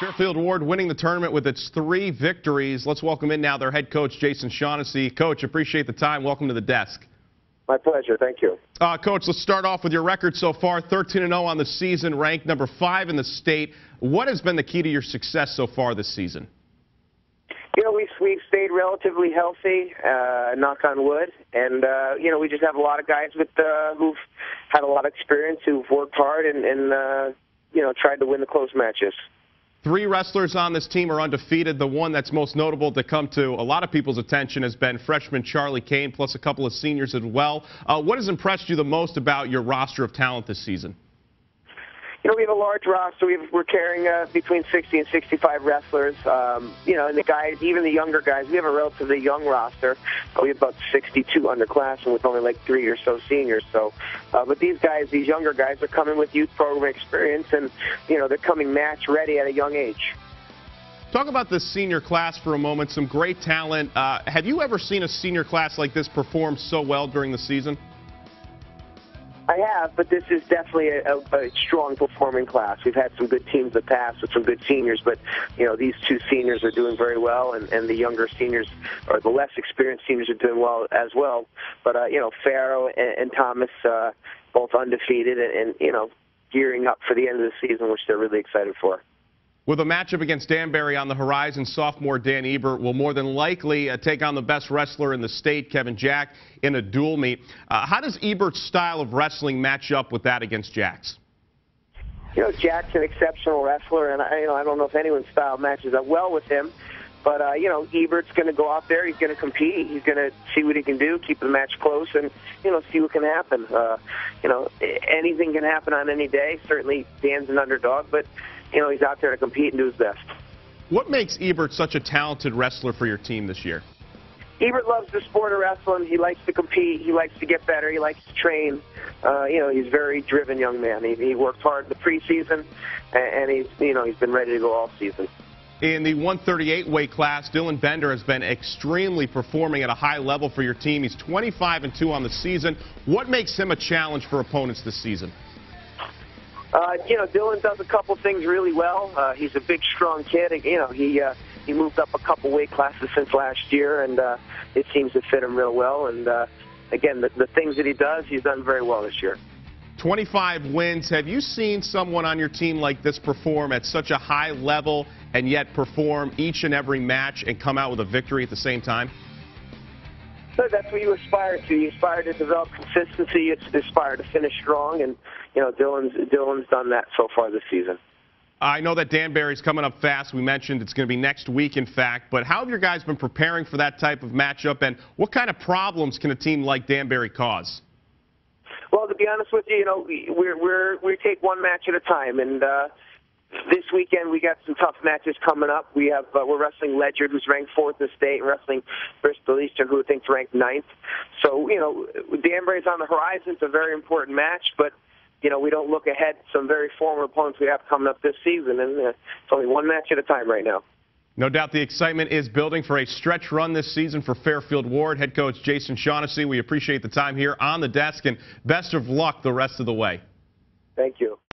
Fairfield Ward winning the tournament with its 3 victories. Let's welcome in now their head coach, Jason Shaughnessy. Coach, appreciate the time. Welcome to the desk. My pleasure. Thank you. Coach, let's start off with your record so far. 13-0 on the season, ranked number 5 in the state. What has been the key to your success so far this season? You know, we've stayed relatively healthy, knock on wood, and you know, we just have a lot of guys who've had a lot of experience, who've worked hard, and you know, tried to win the close matches. 3 wrestlers on this team are undefeated. The one that's most notable to come to a lot of people's attention has been freshman Charlie Kane, plus a couple of seniors as well. What has impressed you the most about your roster of talent this season? You know, we have a large roster. We're carrying between 60 and 65 wrestlers. You know, and the guys, even the younger guys, we have a relatively young roster. We have about 62 underclassmen with only like 3 or so seniors. So, but these guys, these younger guys, are coming with youth program experience, and you know, they're coming match ready at a young age. Talk about this senior class for a moment. Some great talent. Have you ever seen a senior class like this perform so well during the season? I have, but this is definitely a strong performing class. We've had some good teams in the past with some good seniors, but you know, these 2 seniors are doing very well, and the younger seniors, or the less experienced seniors, are doing well as well. But you know, Farrow and Thomas, both undefeated, and you know, gearing up for the end of the season, which they're really excited for. With a matchup against Danbury on the horizon, sophomore Dan Ebert will more than likely take on the best wrestler in the state, Kevin Jack, in a dual meet. How does Ebert's style of wrestling match up with that against Jack's? You know, Jack's an exceptional wrestler, and I don't know if anyone's style matches up well with him. But, you know, Ebert's going to go out there. He's going to compete. He's going to see what he can do, keep the match close, and, you know, see what can happen. You know, anything can happen on any day. Certainly Dan's an underdog, but, you know, he's out there to compete and do his best. What makes Ebert such a talented wrestler for your team this year? Ebert loves the sport of wrestling. He likes to compete. He likes to get better. He likes to train. You know, he's a very driven young man. He worked hard in the preseason, and he's been ready to go all season. In the 138 weight class, Dylan Bender has been extremely performing at a high level for your team. He's 25-2 on the season. What makes him a challenge for opponents this season? You know, Dylan does a couple things really well. He's a big, strong kid. You know, he moved up a couple weight classes since last year, and it seems to fit him real well. And again, the things that he does, he's done very well this year. 25 wins. Have you seen someone on your team like this perform at such a high level and yet perform each and every match and come out with a victory at the same time? So that's what you aspire to. You aspire to develop consistency. You aspire to finish strong, and you know, Dylan's done that so far this season. I know that Danbury's coming up fast. We mentioned it's going to be next week, in fact. But how have your guys been preparing for that type of matchup, and what kind of problems can a team like Danbury cause? Well, to be honest with you, you know, we take one match at a time, and this weekend we got some tough matches coming up. We're wrestling Ledyard, who's ranked 4th in the state, and wrestling Bristol Eastern, who I think's ranked 9th. So, you know, Danbury's on the horizon. It's a very important match, but you know, we don't look ahead to some very former opponents we have coming up this season, and it's only one match at a time right now. No doubt the excitement is building for a stretch run this season for Fairfield Ward. Head coach Jason Shaughnessy, we appreciate the time here on the desk, and best of luck the rest of the way. Thank you.